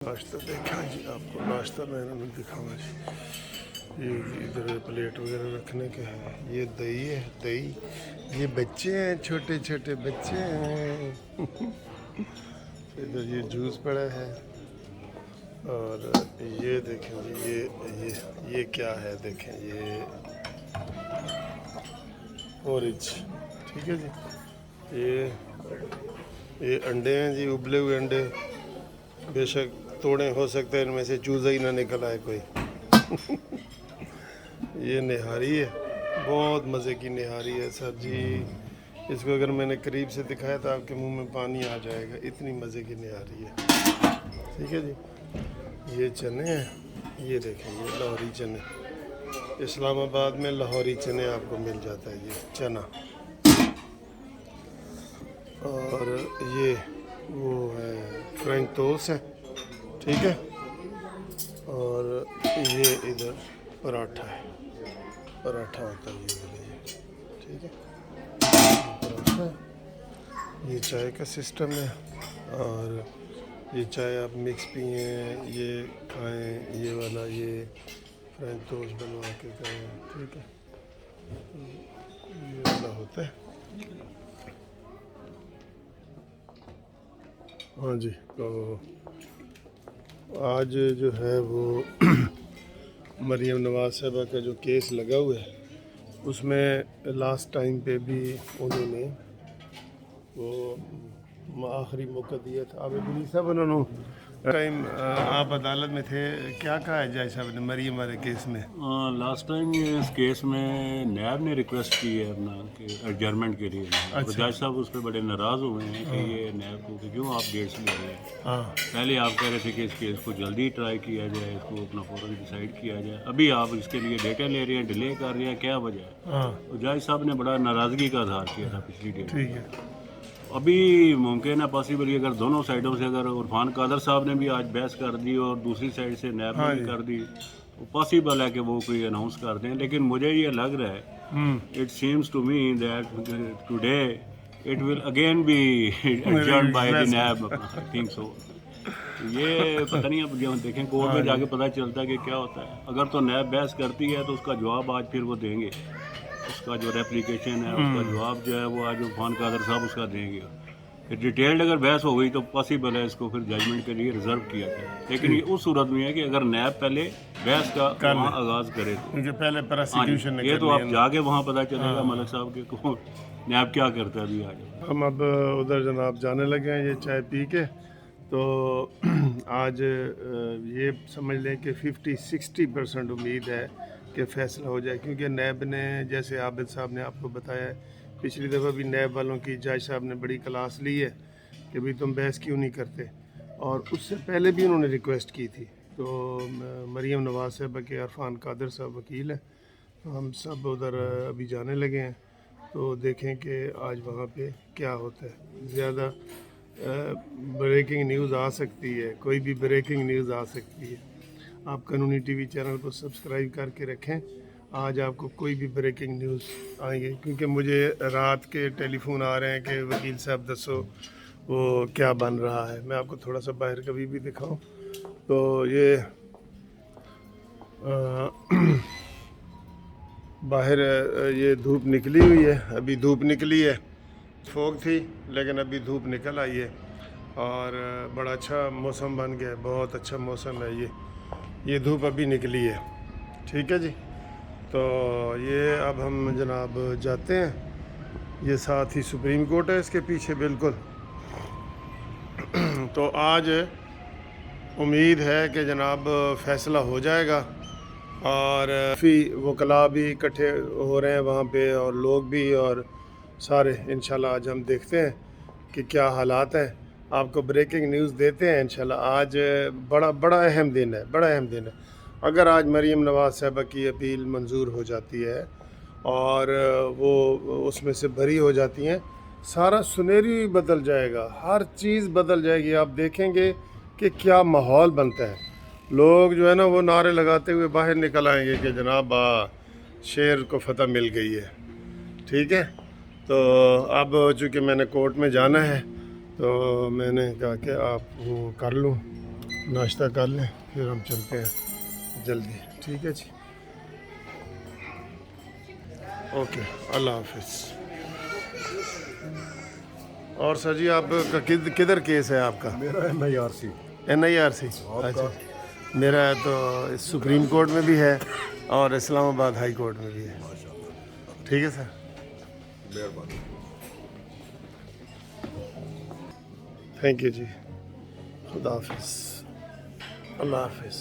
ناشتہ دیکھا جی، آپ کو ناشتہ میں نے دکھانا جی. یہ ادھر پلیٹ وغیرہ رکھنے کے ہے. یہ دہی ہے، دہی. یہ بچے ہیں، چھوٹے چھوٹے بچے ہیں. ادھر یہ جوس پڑا ہے. اور یہ دیکھیں جی، یہ کیا ہے دیکھیں، یہ اورنج. ٹھیک ہے جی. یہ انڈے ہیں جی، ابلے ہوئے انڈے. بے شک توڑے ہو سکتے ہیں ان میں سے چوزا ہی نہ نکل آئے کوئی. یہ نہاری ہے، بہت مزے کی نہاری ہے سر جی. اس کو اگر میں نے قریب سے دکھایا تو آپ کے منہ میں پانی آ جائے گا، اتنی مزے کی نہاری ہے. ٹھیک ہے جی. یہ چنے ہیں، یہ دیکھیں، یہ لاہوری چنے. اسلام آباد میں لاہوری چنے آپ کو مل جاتا ہے یہ چنا. اور یہ وہ ہے فرینچ ٹوسٹ ہے. ٹھیک ہے. اور یہ ادھر پراٹھا ہے، پراٹھا ہوتا ہے یہ والا. یہ ٹھیک ہے، پراٹھا. یہ چائے کا سسٹم ہے. اور یہ چائے آپ مکس پئیں، یہ کھائیں، یہ والا یہ فرینچ ٹوسٹ بنوا کے کھائیں. ٹھیک ہے، یہ والا ہوتا ہے. ہاں جی. تو آج جو ہے وہ مریم نواز صاحبہ کا جو کیس لگا ہوا ہے، اس میں لاسٹ ٹائم پہ بھی انہوں نے وہ آخری موقع دیا تھا. آپ پولیس صاحب انہوں نے ٹائم آپ عدالت میں تھے، کیا کہا ہے جج صاحب نے مریم والے کیس میں؟ لاسٹ ٹائم اس کیس میں نیب نے ریکویسٹ کی ہے اپنا کہ ایڈجرمنٹ کے لیے. جج صاحب اس پہ بڑے ناراض ہوئے ہیں کہ یہ نیب کو کہ کیوں آپ ڈیٹس لے رہے ہیں. پہلے آپ کہہ رہے تھے کہ اس کیس کو جلدی ٹرائی کیا جائے، اس کو اپنا فوراً ڈیسائیڈ کیا جائے. ابھی آپ اس کے لیے ڈیٹا لے رہے ہیں، ڈیلے کر رہے ہیں، کیا وجہ ہے؟ تو جج صاحب نے بڑا ناراضگی کا اظہار کیا تھا پچھلی ڈیٹ. ٹھیک ہے. ابھی ممکن ہے پاسبلی اگر دونوں سائڈوں سے اگر عرفان قادر صاحب نے بھی آج بحث کر دی اور دوسری سائڈ سے نیب نے بھی کر دی، تو پاسبل ہے کہ وہ کوئی اناؤنس کر دیں. لیکن مجھے یہ لگ رہا ہے it seems to me that today it will again be adjourned by the NAB. I think so. یہ پتہ نہیں، اب دیکھیں کورٹ میں جا کے پتہ چلتا ہے کہ کیا ہوتا ہے. اگر تو نیب بحث کرتی ہے تو اس کا جواب آج پھر وہ دیں گے. اس کا جو ریپلیکیشن ہے اس کا جواب جو ہے وہ آج عرفان قادر صاحب اس کا دیں گے. ڈیٹیلڈ اگر بحث ہو گئی تو پاسبل ہے اس کو پھر ججمنٹ کے لیے ریزرو کیا جائے. لیکن یہ اس صورت میں ہے کہ اگر نیب پہلے بحث کا وہاں آغاز کرے تو پہلے پروسیکیوشن نے یہ تو آپ جا کے وہاں پتہ چلے گا ملک صاحب کے نیب کیا کرتا ہے. ابھی آج ہم اب ادھر جناب جانے لگے ہیں یہ چائے پی کے. تو آج یہ سمجھ لیں کہ 50-60% امید ہے کہ فیصلہ ہو جائے، کیونکہ نیب نے جیسے عابد صاحب نے آپ کو بتایا ہے، پچھلی دفعہ بھی نیب والوں کی جج صاحب نے بڑی کلاس لی ہے کہ بھئی تم بحث کیوں نہیں کرتے. اور اس سے پہلے بھی انہوں نے ریکویسٹ کی تھی. تو مریم نواز صاحبہ کے عرفان قادر صاحب وکیل ہیں، تو ہم سب ادھر ابھی جانے لگے ہیں. تو دیکھیں کہ آج وہاں پہ کیا ہوتا ہے. زیادہ بریکنگ نیوز آ سکتی ہے، کوئی بھی بریکنگ نیوز آ سکتی ہے. آپ قانونی ٹی وی چینل کو سبسکرائب کر کے رکھیں. آج آپ کو کوئی بھی بریکنگ نیوز آئیں گے، کیونکہ مجھے رات کے ٹیلی فون آ رہے ہیں کہ وکیل صاحب دسو وہ کیا بن رہا ہے. میں آپ کو تھوڑا سا باہر کبھی بھی دکھاؤں تو یہ باہر یہ دھوپ نکلی ہوئی ہے. ابھی دھوپ نکلی ہے، فوگ تھی لیکن ابھی دھوپ نکل آئی ہے اور بڑا اچھا موسم بن گیا ہے. بہت اچھا موسم ہے. یہ دھوپ ابھی نکلی ہے. ٹھیک ہے جی. تو یہ اب ہم جناب جاتے ہیں. یہ ساتھ ہی سپریم کورٹ ہے اس کے پیچھے بالکل. تو آج امید ہے کہ جناب فیصلہ ہو جائے گا. اور کافی وکلاء بھی اکٹھے ہو رہے ہیں وہاں پہ اور لوگ بھی اور سارے. انشاءاللہ آج ہم دیکھتے ہیں کہ کیا حالات ہیں. آپ کو بریکنگ نیوز دیتے ہیں انشاءاللہ. آج بڑا اہم دن ہے، بڑا اہم دن ہے. اگر آج مریم نواز صاحبہ کی اپیل منظور ہو جاتی ہے اور وہ اس میں سے بری ہو جاتی ہیں، سارا سنیری بدل جائے گا، ہر چیز بدل جائے گی. آپ دیکھیں گے کہ کیا ماحول بنتا ہے. لوگ جو ہے نا وہ نعرے لگاتے ہوئے باہر نکل آئیں گے کہ جناب شیر کو فتح مل گئی ہے. ٹھیک ہے. تو اب چونکہ میں نے کورٹ میں جانا ہے تو میں نے کہا کہ آپ وہ کر لوں. ناشتہ کر لیں پھر ہم چلتے ہیں جلدی. ٹھیک ہے جی, اوکے, اللہ حافظ. اور سر جی آپ کا کدھر کیس ہے آپ کا؟ میرا NIRC. NIRC. اچھا, میرا تو سپریم کورٹ میں بھی ہے اور اسلام آباد ہائی کورٹ میں بھی ہے. ٹھیک ہے سر, مہربانی. تھینک یو جی, خدا حافظ, اللہ حافظ.